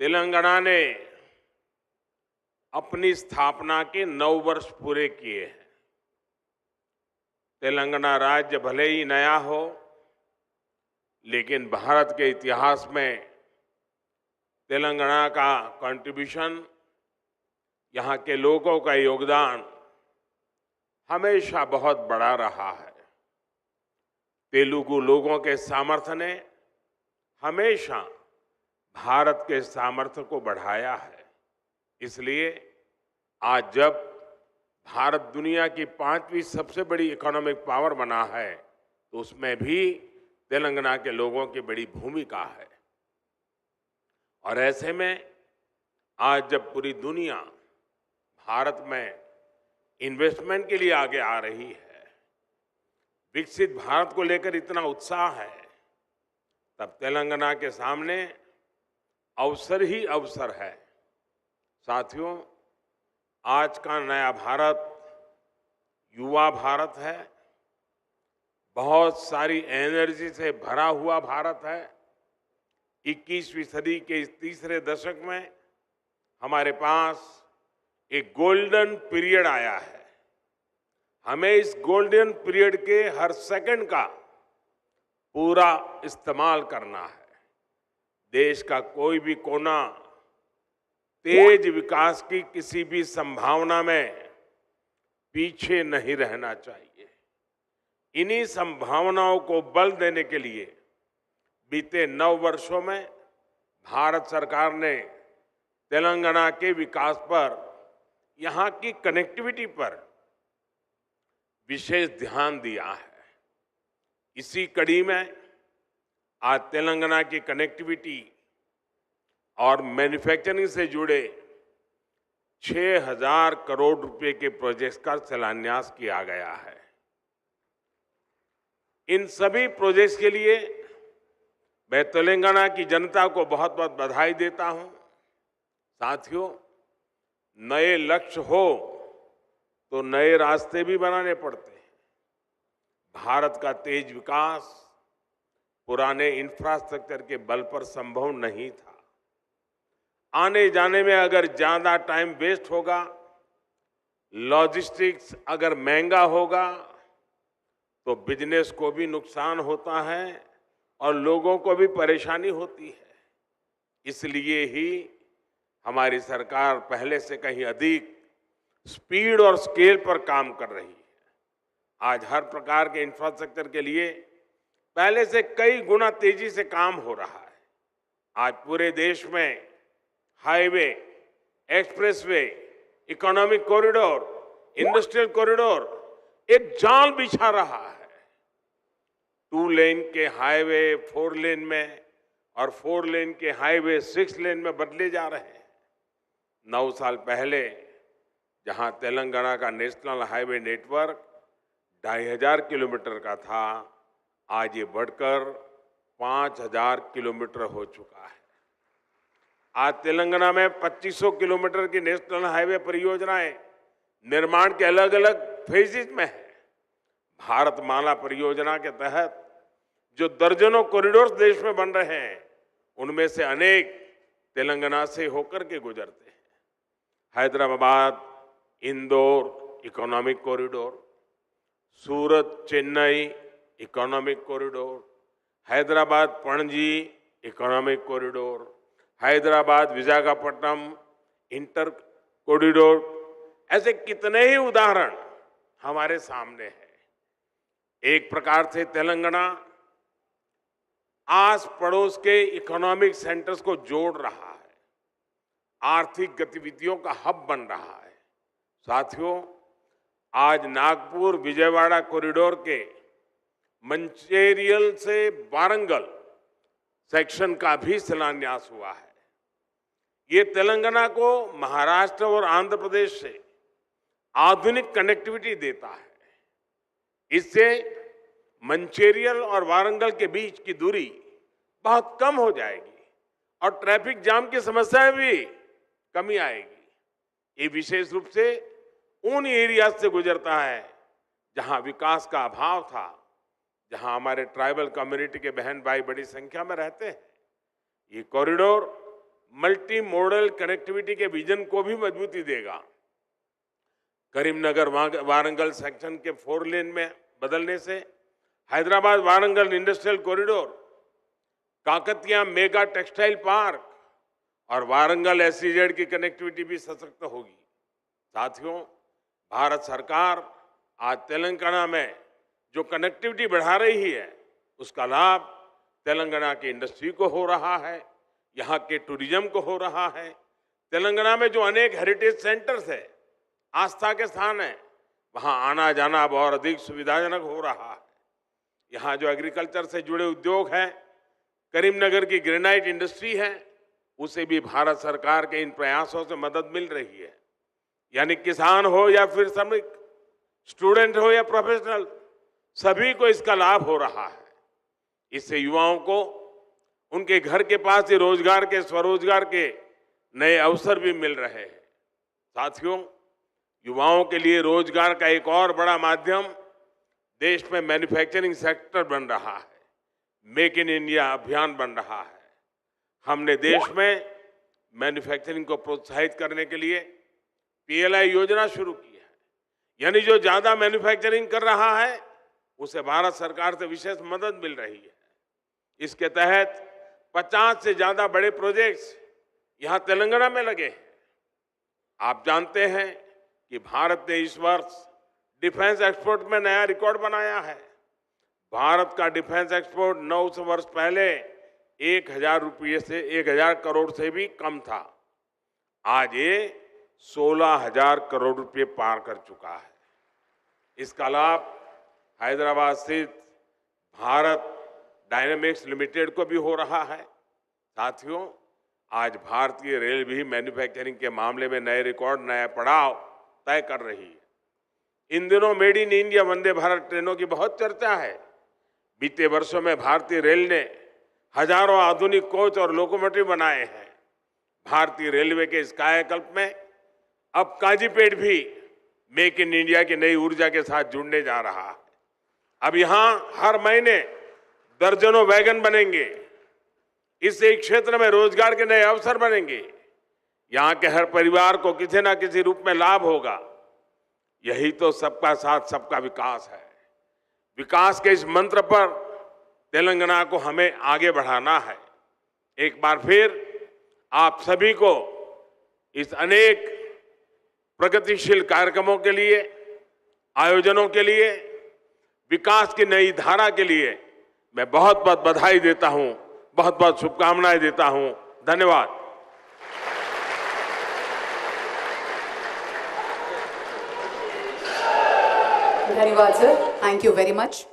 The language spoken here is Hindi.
तेलंगाना ने अपनी स्थापना के 9 वर्ष पूरे किए हैं। तेलंगाना राज्य भले ही नया हो, लेकिन भारत के इतिहास में तेलंगाना का कंट्रीब्यूशन, यहाँ के लोगों का योगदान हमेशा बहुत बड़ा रहा है। तेलुगु लोगों के सामर्थ्य ने हमेशा भारत के सामर्थ्य को बढ़ाया है। इसलिए आज जब भारत दुनिया की 5वीं सबसे बड़ी इकोनॉमिक पावर बना है, तो उसमें भी तेलंगाना के लोगों की बड़ी भूमिका है। और ऐसे में आज जब पूरी दुनिया भारत में इन्वेस्टमेंट के लिए आगे आ रही है, विकसित भारत को लेकर इतना उत्साह है, तब तेलंगाना के सामने अवसर ही अवसर है। साथियों, आज का नया भारत युवा भारत है, बहुत सारी एनर्जी से भरा हुआ भारत है। 21वीं सदी के इस तीसरे दशक में हमारे पास एक गोल्डन पीरियड आया है। हमें इस गोल्डन पीरियड के हर सेकंड का पूरा इस्तेमाल करना है। देश का कोई भी कोना तेज विकास की किसी भी संभावना में पीछे नहीं रहना चाहिए। इन्हीं संभावनाओं को बल देने के लिए बीते 9 वर्षों में भारत सरकार ने तेलंगाना के विकास पर, यहाँ की कनेक्टिविटी पर विशेष ध्यान दिया है। इसी कड़ी में आज तेलंगाना की कनेक्टिविटी और मैन्युफैक्चरिंग से जुड़े 6,000 करोड़ रुपए के प्रोजेक्ट्स का शिलान्यास किया गया है। इन सभी प्रोजेक्ट्स के लिए मैं तेलंगाना की जनता को बहुत बहुत बधाई देता हूं। साथियों, नए लक्ष्य हो तो नए रास्ते भी बनाने पड़ते हैं। भारत का तेज विकास पुराने इंफ्रास्ट्रक्चर के बल पर संभव नहीं था। आने जाने में अगर ज्यादा टाइम वेस्ट होगा, लॉजिस्टिक्स अगर महंगा होगा, तो बिजनेस को भी नुकसान होता है और लोगों को भी परेशानी होती है। इसलिए ही हमारी सरकार पहले से कहीं अधिक स्पीड और स्केल पर काम कर रही है। आज हर प्रकार के इंफ्रास्ट्रक्चर के लिए पहले से कई गुना तेजी से काम हो रहा है। आज पूरे देश में highway, expressway, economic corridor, industrial corridor एक जाल बिछा रहा है। 2 लेन के हाईवे 4 लेन में और 4 लेन के हाईवे 6 लेन में बदले जा रहे हैं। 9 साल पहले जहां तेलंगाना का नेशनल हाईवे नेटवर्क 2,500 किलोमीटर का था, आज ये बढ़कर 5,000 किलोमीटर हो चुका है। आज तेलंगाना में 2500 किलोमीटर की नेशनल हाईवे परियोजनाएं निर्माण के अलग अलग फेजेज में है। भारतमाला परियोजना के तहत जो दर्जनों कॉरिडोर्स देश में बन रहे हैं, उनमें से अनेक तेलंगाना से होकर के गुजरते हैं। Hyderabad Indore economic corridor, Surat Chennai economic corridor, Hyderabad Panaji economic corridor, Hyderabad Visakhapatnam inter corridor, ऐसे कितने ही उदाहरण हमारे सामने हैं। एक प्रकार से तेलंगाना आस पड़ोस के इकोनॉमिक सेंटर्स को जोड़ रहा है, आर्थिक गतिविधियों का हब बन रहा है। साथियों, आज नागपुर विजयवाड़ा कॉरिडोर के मंचेरियल से वारंगल सेक्शन का भी शिलान्यास हुआ है। ये तेलंगाना को महाराष्ट्र और आंध्र प्रदेश से आधुनिक कनेक्टिविटी देता है। इससे मंचेरियल और वारंगल के बीच की दूरी बहुत कम हो जाएगी और ट्रैफिक जाम की समस्या भी कमी आएगी। ये विशेष रूप से उन एरिया से गुजरता है जहां विकास का अभाव था, जहां हमारे ट्राइबल कम्युनिटी के बहन भाई बड़ी संख्या में रहते हैं। ये कॉरिडोर मल्टी मॉडल कनेक्टिविटी के विजन को भी मजबूती देगा। करीमनगर वारंगल सेक्शन के 4 लेन में बदलने से Hyderabad Warangal industrial corridor, Kakatiya mega textile park और वारंगल एसईजेड की कनेक्टिविटी भी सशक्त होगी। साथियों, भारत सरकार आज तेलंगाना में जो कनेक्टिविटी बढ़ा रही है, उसका लाभ तेलंगाना की इंडस्ट्री को हो रहा है, यहाँ के टूरिज्म को हो रहा है। तेलंगाना में जो अनेक हेरिटेज सेंटर्स है, आस्था के स्थान है, वहाँ आना जाना अब और अधिक सुविधाजनक हो रहा है। यहाँ जो एग्रीकल्चर से जुड़े उद्योग हैं, करीमनगर की ग्रेनाइट इंडस्ट्री है, उसे भी भारत सरकार के इन प्रयासों से मदद मिल रही है। यानी किसान हो या फिर श्रमिक, स्टूडेंट हो या प्रोफेशनल, सभी को इसका लाभ हो रहा है। इससे युवाओं को उनके घर के पास ही रोजगार के, स्वरोजगार के नए अवसर भी मिल रहे हैं। साथियों, युवाओं के लिए रोजगार का एक और बड़ा माध्यम देश में मैन्युफैक्चरिंग सेक्टर बन रहा है। मेक इन इंडिया अभियान बन रहा है। हमने देश में मैन्युफैक्चरिंग को प्रोत्साहित करने के लिए PLI योजना शुरू की है। यानी जो ज्यादा मैन्युफैक्चरिंग कर रहा है, उसे भारत सरकार से विशेष मदद मिल रही है। इसके तहत 50 से ज्यादा बड़े प्रोजेक्ट्स यहां तेलंगाना में लगे हैं। आप जानते हैं कि भारत ने इस वर्ष डिफेंस एक्सपोर्ट में नया रिकॉर्ड बनाया है। भारत का डिफेंस एक्सपोर्ट 9 वर्ष पहले 1000 करोड़ से भी कम था। आज ये 16,000 करोड़ रुपए पार कर चुका है। इसका लाभ हैदराबाद स्थित भारत डायनेमिक्स लिमिटेड को भी हो रहा है। साथियों, आज भारतीय रेल भी मैन्युफैक्चरिंग के मामले में नए रिकॉर्ड, नया पड़ाव तय कर रही है। इन दिनों made in India Vande Bharat ट्रेनों की बहुत चर्चा है। बीते वर्षों में भारतीय रेल ने हजारों आधुनिक कोच और लोकोमोटिव बनाए हैं। भारतीय रेलवे के इस कायाकल्प में अब काजीपेट भी मेक इन इंडिया की नई ऊर्जा के साथ जुड़ने जा रहा है। अब यहां हर महीने दर्जनों वैगन बनेंगे। इससे इस क्षेत्र में रोजगार के नए अवसर बनेंगे। यहां के हर परिवार को किसी न किसी रूप में लाभ होगा। यही तो सबका साथ सबका विकास है। विकास के इस मंत्र पर तेलंगाना को हमें आगे बढ़ाना है। एक बार फिर आप सभी को इस अनेक प्रगतिशील कार्यक्रमों के लिए, आयोजनों के लिए, विकास की नई धारा के लिए मैं बहुत बहुत बधाई देता हूं, बहुत बहुत शुभकामनाएं देता हूं। धन्यवाद। धन्यवाद sir, thank you very much.